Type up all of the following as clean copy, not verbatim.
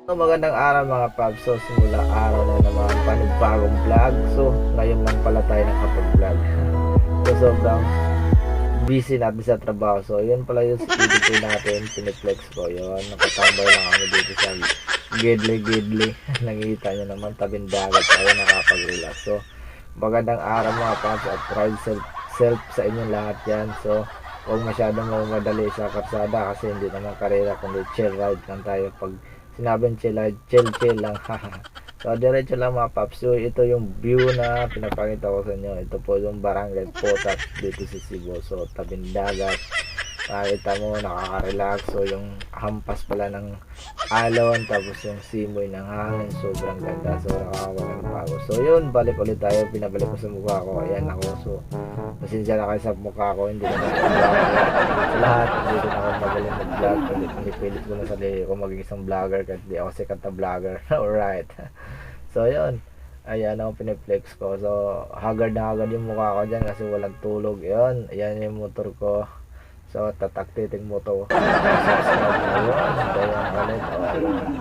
So, magandang araw mga Pabs. So, simula araw na naman panibagong vlog. So, ngayon lang pala tayo nakapag-vlog. So, sobrang busy natin sa trabaho. So, yun pala yung speed natin. Piniflex ko yun. Nakatambay lang ako dito sa gidli. Nakikita nyo naman, tabing dagat tayo nakapag-relax. So, magandang araw mga Pabs at ride self sa inyong lahat yan. So, huwag masyadong mamadali sa karsada kasi hindi naman karera kundi chill ride lang tayo. Pag sinabing chill ride, chill lang. So diretso lang mga paps. So ito yung view na pinapakita ko sa inyo. Ito po yung Barangay Potas dito sa Cebu. So tabing dagat, makikita mo nakaka-relax. So yung hampas pala ng alon, tapos yung simoy ng hangin, sobrang ganda. So nakakawalang bago. So yun, balik ulit tayo. Pinabalik ko sa mukha ko. Ayan ako. So pasensya na kayo sa mukha ko. Hindi na sa lahat. Hindi na ako magaling mag-vlog. Pinipilit ko na sarili ko maging isang vlogger kasi di ako sikat na vlogger. Alright. So yun, ayan ako piniplex ko. So haggard na haggard yung mukha ko dyan kasi walang tulog. Yun, ayan yung motor ko. So tataktiting mo to. Subscribe na yun. Ayan ulit.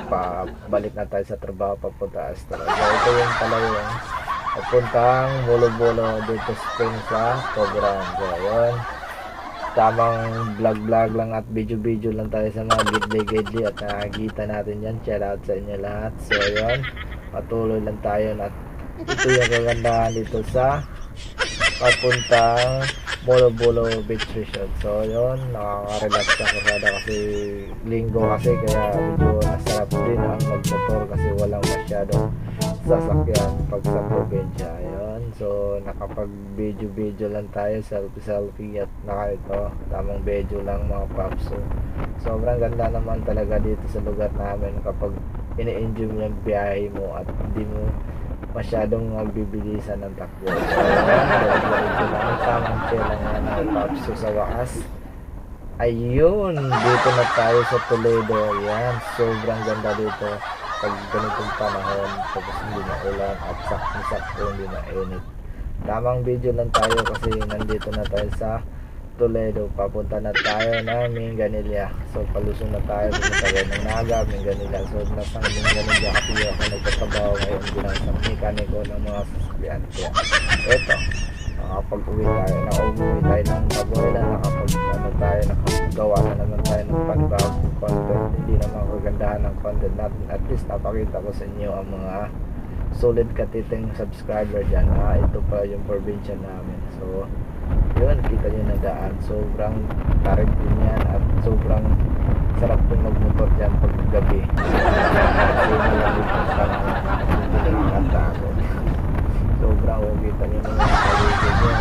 Pabalik na tayo sa trabaho papunta Astro. So ito yung pala yung papuntang Bolo-Bolo dito Spring sa Cobran. So yun, tamang vlog lang at video lang tayo sa mga gidli at nakikita natin yan. Shout out sa inyo lahat. So yun, patuloy lang tayo at ito yung kagandahan dito sa papuntang Bolo-Bolo Beach Resort. So yun, nakaka-relax sa kasada kasi linggo kasi kaya medyo nasarap din ang magmotor kasi walang masyadong sasakyan pag sa probinsya. Yun, so nakapag video lang tayo, selfie at naka ito, tamang video lang mga paps. So sobrang ganda naman talaga dito sa lugar namin kapag ini-enjoy mo yung biyahe mo at hindi mo masyadong magbibilisan ng takbo. So diretso lang, tamang chill lang yan mga paps. So sa wakas, ayun, dito na tayo sa Toledo. Yan, sobrang ganda dito pag ganitong panahon, tapos hindi na ulan at sakto hindi na init. Tamang video lang tayo kasi nandito na tayo sa Toledo. Papunta na tayo na Minganilla. So palusong na tayo, pumunta tayo ng Naga, Minganilla. So nasa Minganilla kasi ako nagtatrabaho ngayon bilang isang mekaniko ng mga sasakyan. Kaya eto, nakapag-uwi tayo ng Taboyla, nakapagawa na naman tayo ng panibagong content. Hindi naman kagandahan ng content natin, at least napakita ko sa inyo ang mga solid katiting subscriber dyan. Ito pa yung probinsya namin. So yun, kita nyo na daan, sobrang tarik din yan at sobrang sarap din magmotor dyan pag gabi kasi malamig yung panahon, hindi nakakatakot. Sobrang kita nyo na yung paligid nyo.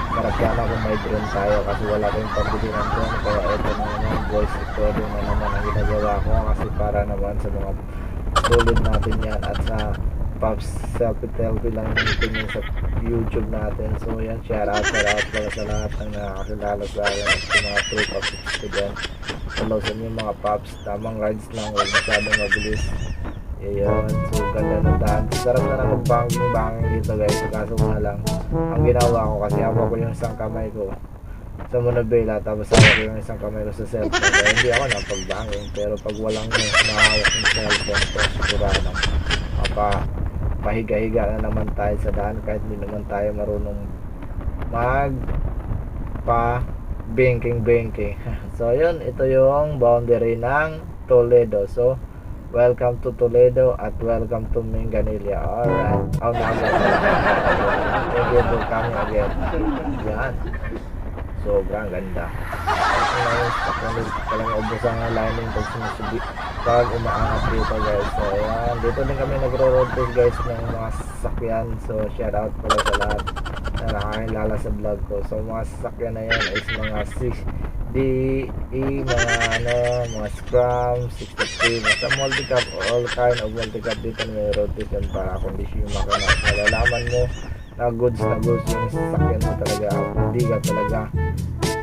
Maragyan ako may drone tayo kasi wala tayong pambili ng drone, kaya ito na naman, voice recording na naman ang ginagawa ko kasi para naman sa mga solid natin yan at sa Pops selfie lang yung tingin sa YouTube natin. So yan, shout out para sa lahat ng nakakilala sa akin at sa mga true Pops ko dyan. Follow sa inyo mga Pops, tamang rides lang, huwag masyadong mabilis. Ayan, so ganda ng daan. Sarap na na mag-banging dito guys, kaso nga lang ang ginawa ko kasi hawak ko yung isang kamay ko sa Monobela, tapos hawak ko yung isang kamay ko sa cellphone, kaya hindi ako napag-banging. Pero pag walang nahawak yung cellphone ko, sigurado pahiga-higa na naman tayo sa daan kahit hindi naman tayo marunong banking. So yun, ito yung boundary ng Toledo. So welcome to Toledo at welcome to Minganilla. Alright, thank you for coming again. Yan, sobrang ganda. Palang ubos ang lining pag umaangat dito guys. So ayan, dito din kami nagro-road trip guys ng mga sasakyan. So shout out pala sa lahat na nakakilala sa vlog ko. So mga sasakyan na yan is mga 6DE, mga Scrum, 63, basta multi-cab, all kind of multi-cab. Dito may road trip yan para kondisyon yung makina. Malalaman mo na goods yung sasakyan mo talaga. Hindi ka talaga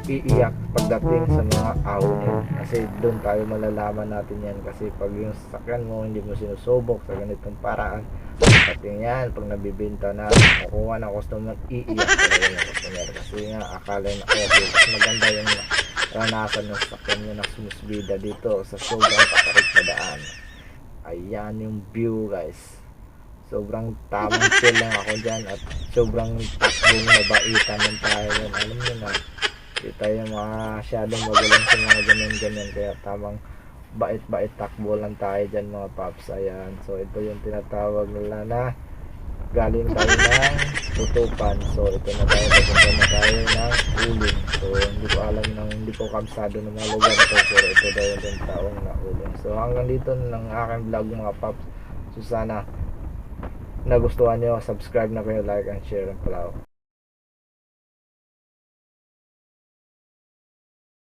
iiyak pagdating sa mga ahon kasi doon tayo malalaman natin yan. Kasi pag yung sasakyan mo hindi mo sinusubok sa ganitong paraan, pagdating yan, pag nabibinta na kukuha ng customer, iiyak talaga yung customer kasi nga akala na okay, mas maganda yung ranasan ng sasakyan nyo na sumusbida dito sa sobrang patarik na daan. Ayan yung view guys. Sobrang tamang chill lang ako dyan at sobrang takbong mabaitan lang tayo yan. Alam nyo na, hindi tayo masyadong magaling sa mga ganyan-ganyan. Kaya tamang bait-bait takbo lang tayo dyan mga paps. Ayan, so ito yung tinatawag nila na galing tayo ng tutupan. So ito na tayo, papunta na tayo ng uling. So hindi ko alam, hindi ko kabsado ng mga lugar ito, pero ito daw yung taong na uling. So hanggang dito ng aking vlog mga paps. So sana nagustuhan nyo, subscribe na kayo, like and share and follow.